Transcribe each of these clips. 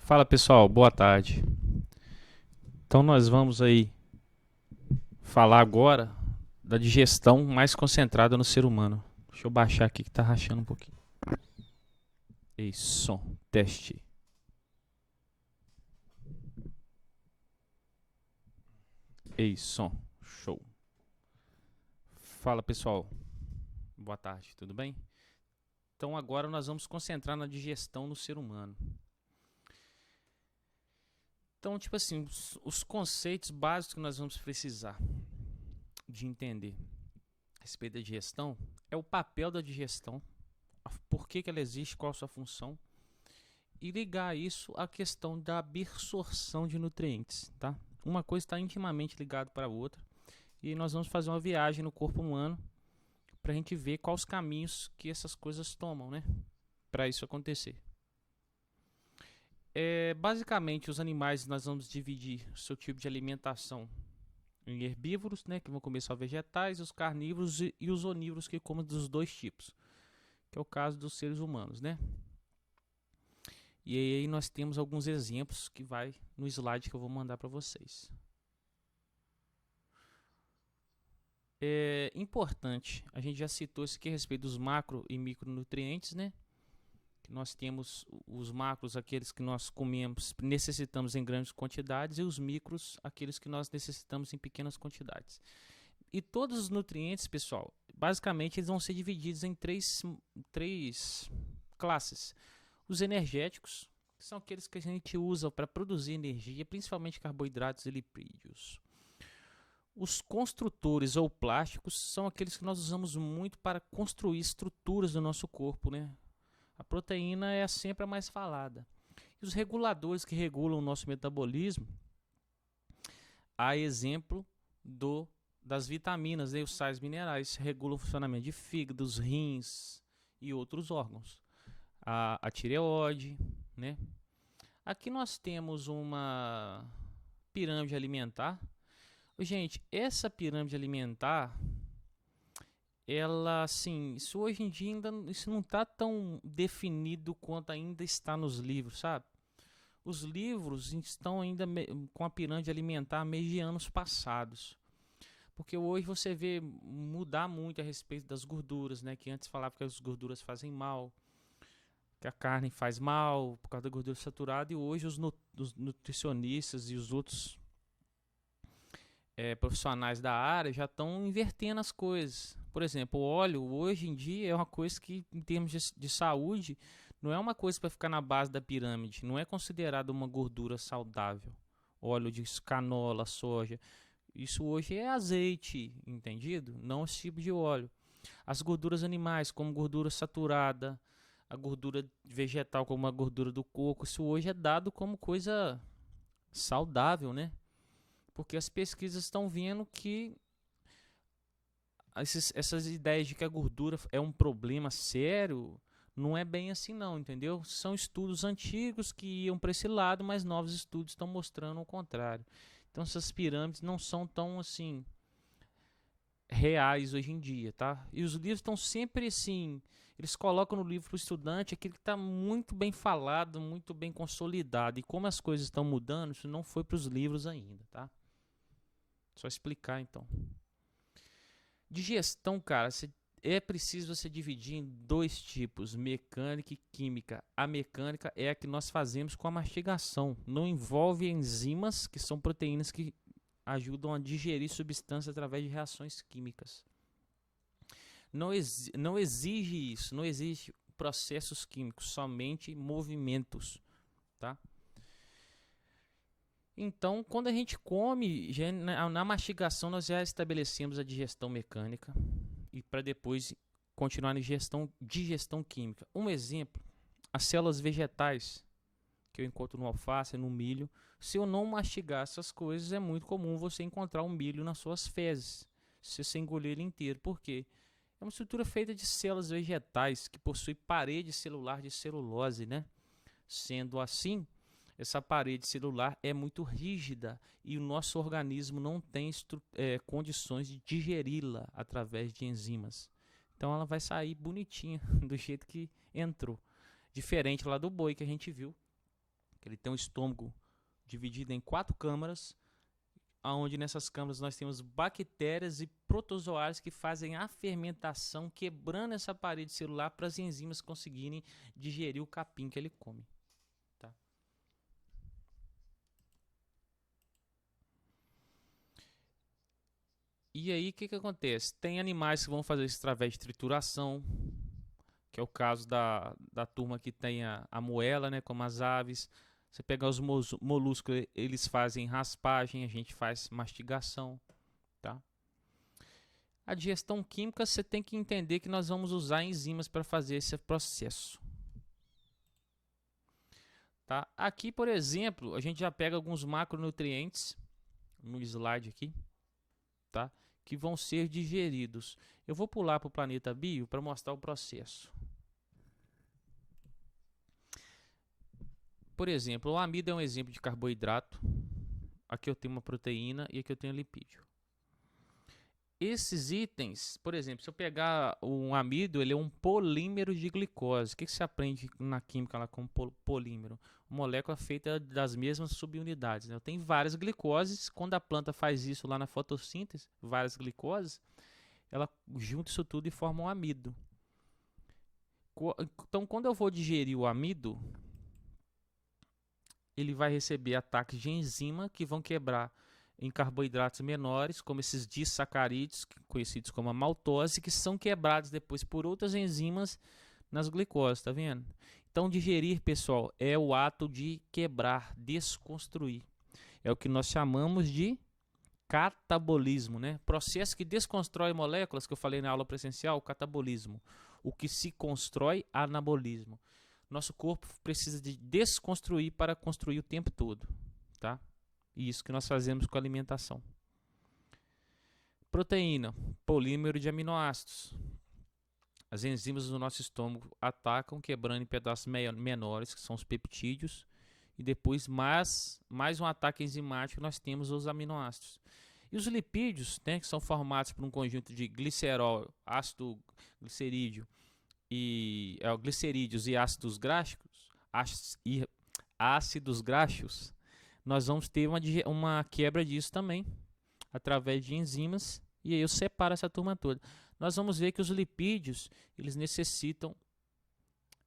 Fala pessoal, boa tarde. Então nós vamos aí falar agora da digestão mais concentrada no ser humano. Deixa eu baixar aqui que tá rachando um pouquinho. Ei, som, teste. Ei, som, show. Fala pessoal, boa tarde, tudo bem? Então agora nós vamos concentrar na digestão no ser humano. Então, tipo assim, os conceitos básicos que nós vamos precisar de entender a respeito da digestão é o papel da digestão, por que ela existe, qual a sua função, e ligar isso à questão da absorção de nutrientes, tá? Uma coisa está intimamente ligada para a outra e nós vamos fazer uma viagem no corpo humano para a gente ver quais os caminhos que essas coisas tomam, né? Para isso acontecer. Basicamente, os animais nós vamos dividir o seu tipo de alimentação em herbívoros, né, que vão comer só vegetais, os carnívoros e os onívoros que comem dos dois tipos, que é o caso dos seres humanos, né? E aí nós temos alguns exemplos que vai no slide que eu vou mandar para vocês. É importante, a gente já citou isso aqui a respeito dos macro e micronutrientes, né? Nós temos os macros, aqueles que nós comemos, necessitamos em grandes quantidades, e os micros, aqueles que nós necessitamos em pequenas quantidades. E todos os nutrientes, pessoal, basicamente eles vão ser divididos em três classes. Os energéticos, que são aqueles que a gente usa para produzir energia, principalmente carboidratos e lipídios. Os construtores ou plásticos são aqueles que nós usamos muito para construir estruturas do nosso corpo, né? A proteína é sempre a mais falada. E os reguladores que regulam o nosso metabolismo, a exemplo das vitaminas, né? Os sais minerais regulam o funcionamento de fígados, rins e outros órgãos. A tireoide, né? Aqui nós temos uma pirâmide alimentar. Gente, essa pirâmide alimentar, ela, assim, isso hoje em dia ainda isso não está tão definido quanto ainda está nos livros, sabe? Os livros estão ainda com a pirâmide alimentar meio de anos passados. Porque hoje você vê mudar muito a respeito das gorduras, né? Que antes falava que as gorduras fazem mal, que a carne faz mal por causa da gordura saturada, e hoje os nutricionistas e os outros profissionais da área já estão invertendo as coisas. Por exemplo, o óleo hoje em dia é uma coisa que, em termos de saúde, não é uma coisa para ficar na base da pirâmide, não é considerado uma gordura saudável. Óleo de canola, soja, isso hoje é azeite, entendido? Não esse tipo de óleo. As gorduras animais, como gordura saturada, a gordura vegetal, como a gordura do coco, isso hoje é dado como coisa saudável, né? Porque as pesquisas estão vendo que essas ideias de que a gordura é um problema sério não é bem assim não, entendeu? São estudos antigos que iam para esse lado, mas novos estudos estão mostrando o contrário. Então essas pirâmides não são tão assim reais hoje em dia, tá? E os livros estão sempre assim, eles colocam no livro para o estudante aquilo que está muito bem falado, muito bem consolidado. E como as coisas estão mudando, isso não foi para os livros ainda, tá? Só explicar então. Digestão, cara, é preciso você dividir em dois tipos, mecânica e química. A mecânica é a que nós fazemos com a mastigação. Não envolve enzimas, que são proteínas que ajudam a digerir substâncias através de reações químicas. Não exige isso, não exige processos químicos, somente movimentos, tá? Então, quando a gente come, já na mastigação nós já estabelecemos a digestão mecânica e para depois continuar na digestão química. Um exemplo, as células vegetais que eu encontro no alface, no milho. Se eu não mastigar essas coisas, é muito comum você encontrar um milho nas suas fezes, se você engolir ele inteiro. Por quê? É uma estrutura feita de células vegetais que possui parede celular de celulose, né? Sendo assim, essa parede celular é muito rígida e o nosso organismo não tem condições de digeri-la através de enzimas. Então ela vai sair bonitinha do jeito que entrou. Diferente lá do boi que a gente viu, Ele tem um estômago dividido em 4 câmaras, onde nessas câmaras nós temos bactérias e protozoários que fazem a fermentação, quebrando essa parede celular para as enzimas conseguirem digerir o capim que ele come. Tá? E aí, o que acontece? Tem animais que vão fazer isso através de trituração, que é o caso da turma que tem a moela, né, como as aves. Você pegar os moluscos, eles fazem raspagem, a gente faz mastigação. Tá? A digestão química, você tem que entender que nós vamos usar enzimas para fazer esse processo. Tá? Aqui, por exemplo, a gente já pega alguns macronutrientes no slide aqui, tá? Que vão ser digeridos. Eu vou pular para o planeta bio para mostrar o processo. Por exemplo, o amido é um exemplo de carboidrato. Aqui eu tenho uma proteína e aqui eu tenho lipídio. Esses itens, por exemplo, se eu pegar um amido, ele é um polímero de glicose. O que você aprende na química lá com polímero? Uma molécula feita das mesmas subunidades, né? Eu tenho várias glicoses. Quando a planta faz isso lá na fotossíntese, várias glicoses, ela junta isso tudo e forma um amido. Então, quando eu vou digerir o amido, ele vai receber ataques de enzima que vão quebrar em carboidratos menores, como esses disacarídeos, conhecidos como a maltose, que são quebrados depois por outras enzimas nas glicoses, tá vendo? Então, digerir, pessoal, é o ato de quebrar, desconstruir. É o que nós chamamos de catabolismo, né? Processo que desconstrói moléculas, que eu falei na aula presencial, catabolismo. O que se constrói, anabolismo. Nosso corpo precisa de desconstruir para construir o tempo todo, tá? E isso que nós fazemos com a alimentação. Proteína, polímero de aminoácidos. As enzimas do nosso estômago atacam, quebrando em pedaços menores, que são os peptídeos. E depois, mais um ataque enzimático, nós temos os aminoácidos. E os lipídios, né, que são formados por um conjunto de glicerol, ácido glicerídeo, glicerídeos e ácidos graxos, nós vamos ter uma quebra disso também, através de enzimas, e aí eu separo essa turma toda. Nós vamos ver que os lipídios, eles necessitam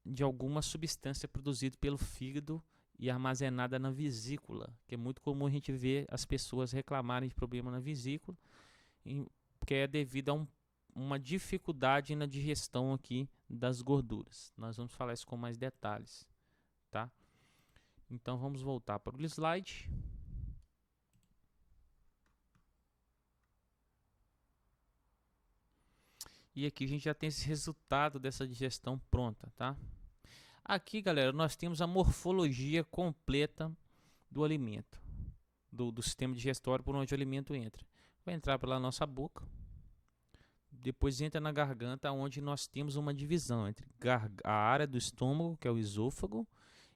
de alguma substância produzida pelo fígado e armazenada na vesícula, que é muito comum a gente ver as pessoas reclamarem de problema na vesícula, que é devido a uma dificuldade na digestão aqui das gorduras. Nós vamos falar isso com mais detalhes, tá? Então vamos voltar para o slide. E aqui a gente já tem esse resultado dessa digestão pronta, tá? Aqui, galera, nós temos a morfologia completa do alimento, do sistema digestório por onde o alimento entra. Vai entrar pela nossa boca, depois entra na garganta, onde nós temos uma divisão entre a área do estômago, que é o esôfago,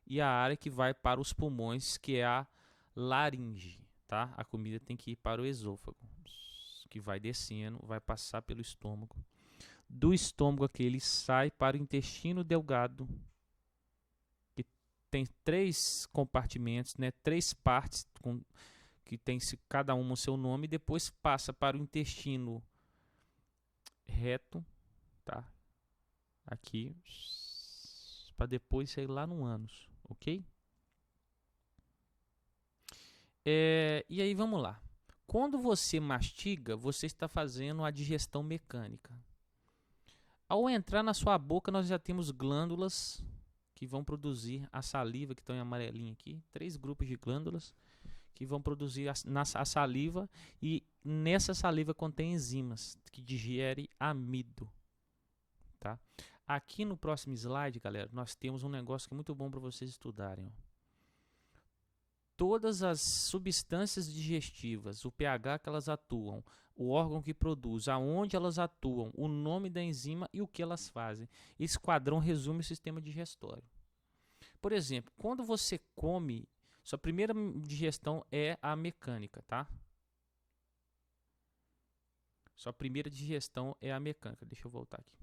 e a área que vai para os pulmões, que é a laringe, tá? A comida tem que ir para o esôfago, que vai descendo, vai passar pelo estômago. Do estômago aqui ele sai para o intestino delgado, que tem 3 compartimentos, né? 3 partes que tem cada uma o seu nome, e depois passa para o intestino reto, tá? Aqui, para depois sair lá no ânus, ok? E aí vamos lá. Quando você mastiga, você está fazendo a digestão mecânica. Ao entrar na sua boca, nós já temos glândulas que vão produzir a saliva, que estão em amarelinho aqui. 3 grupos de glândulas que vão produzir a saliva, e nessa saliva contém enzimas que digerem amido, tá? Aqui no próximo slide, galera, nós temos um negócio que é muito bom para vocês estudarem, ó. Todas as substâncias digestivas, o pH que elas atuam, o órgão que produz, aonde elas atuam, o nome da enzima e o que elas fazem. Esse quadrão resume o sistema digestório. Por exemplo, quando você come, sua primeira digestão é a mecânica, tá? Sua primeira digestão é a mecânica. Deixa eu voltar aqui.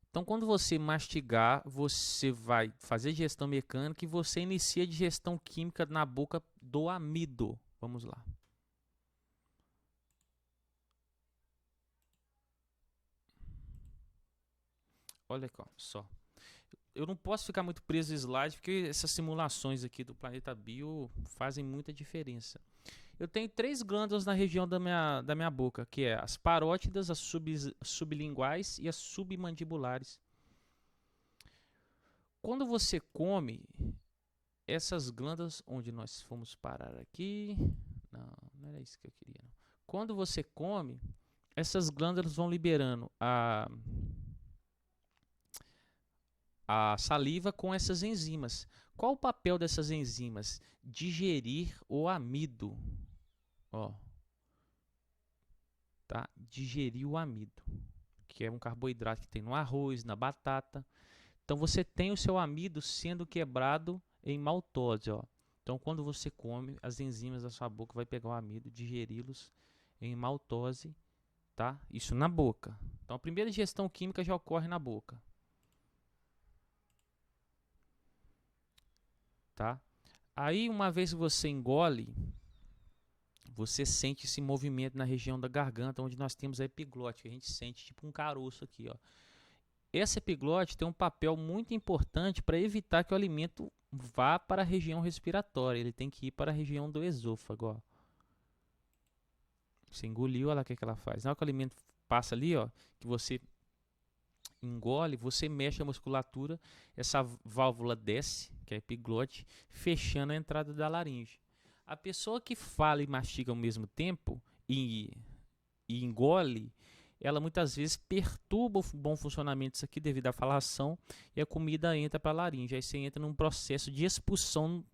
Então, quando você mastigar, você vai fazer digestão mecânica e você inicia a digestão química na boca do amido. Vamos lá. Olha aqui, ó, só. Eu não posso ficar muito preso no slide, porque essas simulações aqui do Planeta Bio fazem muita diferença. Eu tenho 3 glândulas na região da minha boca, que é as parótidas, as sublinguais e as submandibulares. Quando você come, essas glândulas, onde nós fomos parar aqui, não era isso que eu queria. Não. Quando você come, essas glândulas vão liberando a saliva com essas enzimas. Qual o papel dessas enzimas? Digerir o amido. Ó, tá? Digerir o amido, que é um carboidrato que tem no arroz, na batata. Então você tem o seu amido sendo quebrado em maltose, ó. Então quando você come, as enzimas da sua boca vai pegar o amido, digeri-los em maltose, tá? Isso na boca. Então a primeira digestão química já ocorre na boca. Tá? Aí uma vez que você engole, você sente esse movimento na região da garganta, onde nós temos a epiglote, que a gente sente tipo um caroço aqui, ó. Essa epiglote tem um papel muito importante para evitar que o alimento vá para a região respiratória. Ele tem que ir para a região do esôfago, ó. Você engoliu, olha lá o que ela faz. Na hora que o alimento passa ali, ó, que você engole, você mexe a musculatura, essa válvula desce, que é a epiglote, fechando a entrada da laringe. A pessoa que fala e mastiga ao mesmo tempo e engole, ela muitas vezes perturba o bom funcionamento disso aqui devido à falação e a comida entra para a laringe. Aí você entra num processo de expulsão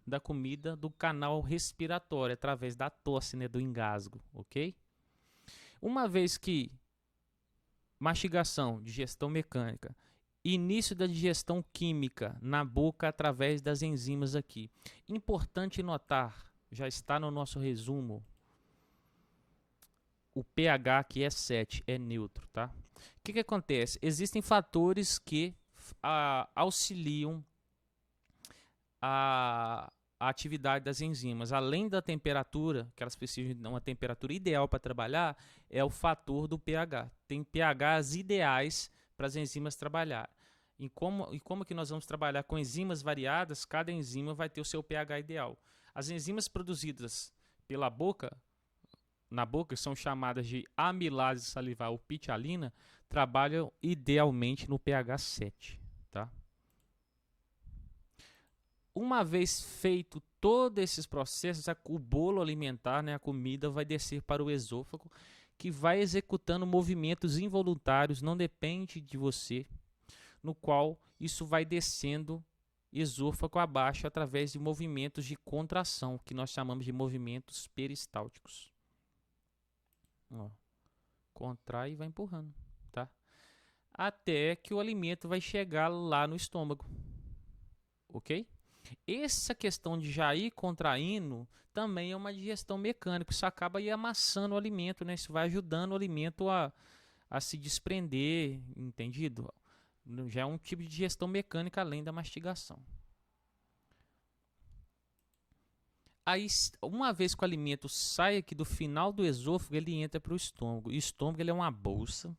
da comida do canal respiratório através da tosse, né, do engasgo, ok? Uma vez que mastigação, digestão mecânica, início da digestão química na boca através das enzimas aqui. Importante notar, já está no nosso resumo, o pH que é 7, é neutro, tá? O que acontece? Existem fatores que auxiliam a atividade das enzimas. Além da temperatura, que elas precisam de uma temperatura ideal para trabalhar, é o fator do pH. Tem pHs ideais para as enzimas trabalhar. E como que nós vamos trabalhar com enzimas variadas, cada enzima vai ter o seu pH ideal. As enzimas produzidas pela boca, na boca, são chamadas de amilase salivar ou pitialina, trabalham idealmente no pH 7, tá? Uma vez feito todos esses processos, o bolo alimentar, né, a comida, vai descer para o esôfago, que vai executando movimentos involuntários, não depende de você, no qual isso vai descendo esôfago abaixo através de movimentos de contração, que nós chamamos de movimentos peristálticos. Ó, contrai e vai empurrando, tá? Até que o alimento vai chegar lá no estômago, ok? Essa questão de já ir contraindo também é uma digestão mecânica. Isso acaba aí amassando o alimento, né? Isso vai ajudando o alimento a se desprender, entendido? Já é um tipo de digestão mecânica além da mastigação. Aí, uma vez que o alimento sai aqui do final do esôfago, ele entra para o estômago. E o estômago ele é uma bolsa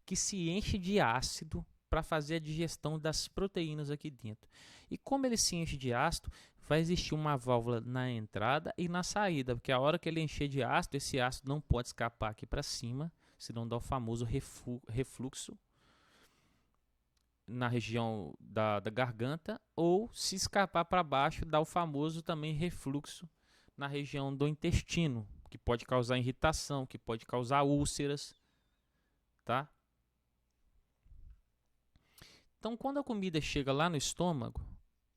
que se enche de ácido para fazer a digestão das proteínas aqui dentro. E como ele se enche de ácido, vai existir uma válvula na entrada e na saída, porque a hora que ele encher de ácido, esse ácido não pode escapar aqui para cima, senão dá o famoso refluxo na região da garganta, ou se escapar para baixo, dá o famoso também refluxo na região do intestino, que pode causar irritação, que pode causar úlceras, tá? Então, quando a comida chega lá no estômago,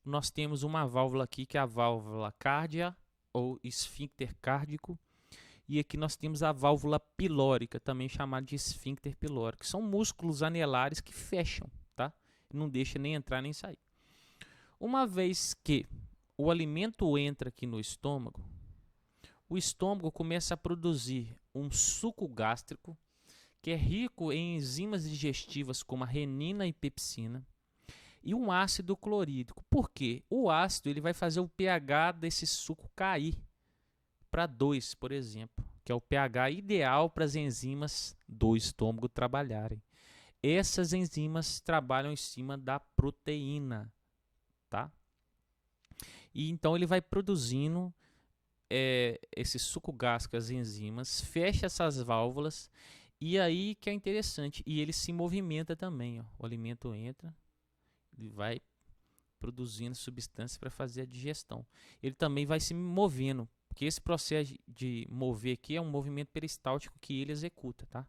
nós temos uma válvula aqui, que é a válvula cárdia, ou esfíncter cárdico, e aqui nós temos a válvula pilórica, também chamada de esfíncter pilórico. São músculos anelares que fecham, tá? Não deixa nem entrar nem sair. Uma vez que o alimento entra aqui no estômago, o estômago começa a produzir um suco gástrico, que é rico em enzimas digestivas como a renina e pepsina, e um ácido clorídrico. Por quê? O ácido ele vai fazer o pH desse suco cair para 2, por exemplo, que é o pH ideal para as enzimas do estômago trabalharem. Essas enzimas trabalham em cima da proteína, tá? E então ele vai produzindo esse suco gástrico, as enzimas, fecha essas válvulas e aí que é interessante. E ele se movimenta também, ó. O alimento entra, ele vai produzindo substâncias para fazer a digestão. Ele também vai se movendo, porque esse processo de mover aqui é um movimento peristáltico que ele executa, tá?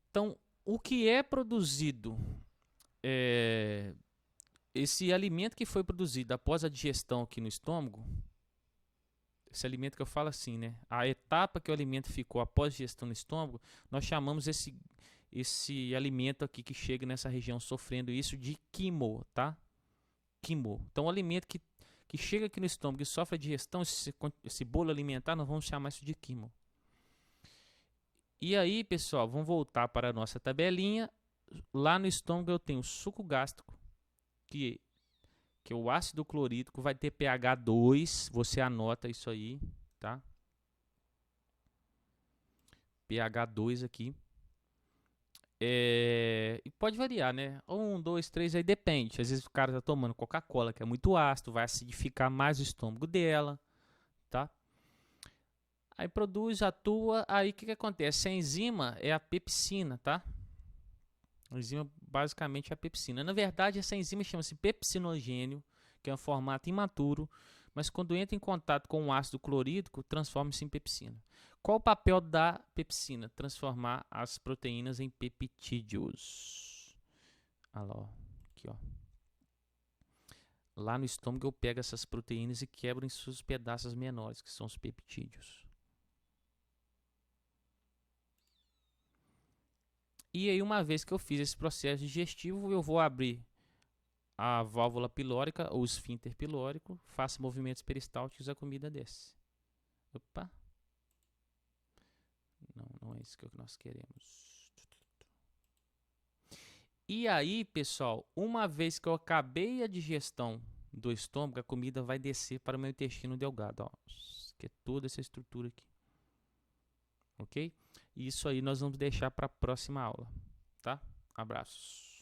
Então, o que é produzido, esse alimento que foi produzido após a digestão aqui no estômago, esse alimento que eu falo assim, né? A etapa que o alimento ficou após a digestão no estômago, nós chamamos esse alimento aqui que chega nessa região sofrendo isso de quimo, tá? Quimo. Então, o alimento que chega aqui no estômago e sofre a digestão, esse bolo alimentar, nós vamos chamar isso de quimo. E aí, pessoal, vamos voltar para a nossa tabelinha. Lá no estômago eu tenho suco gástrico, que é o ácido clorídrico, vai ter pH 2, você anota isso aí, tá? pH 2 aqui. E pode variar, né? 1, 2, 3, aí depende. Às vezes o cara tá tomando Coca-Cola, que é muito ácido, vai acidificar mais o estômago dela, tá? Aí produz, atua, aí o que acontece? A enzima é a pepsina, tá? A enzima basicamente é a pepsina. Na verdade, essa enzima chama-se pepsinogênio, que é um formato imaturo, mas quando entra em contato com o ácido clorídrico, transforma-se em pepsina. Qual o papel da pepsina? Transformar as proteínas em peptídeos. Olha lá, ó. Aqui, ó. Lá no estômago eu pego essas proteínas e quebro em seus pedaços menores, que são os peptídeos. E aí, uma vez que eu fiz esse processo digestivo, eu vou abrir a válvula pilórica ou esfíncter pilórico, faço movimentos peristálticos, a comida desce. Opa! Não é isso que nós queremos. E aí, pessoal, uma vez que eu acabei a digestão do estômago, a comida vai descer para o meu intestino delgado, ó, que é toda essa estrutura aqui. Ok? Isso aí nós vamos deixar para a próxima aula, tá? Abraços.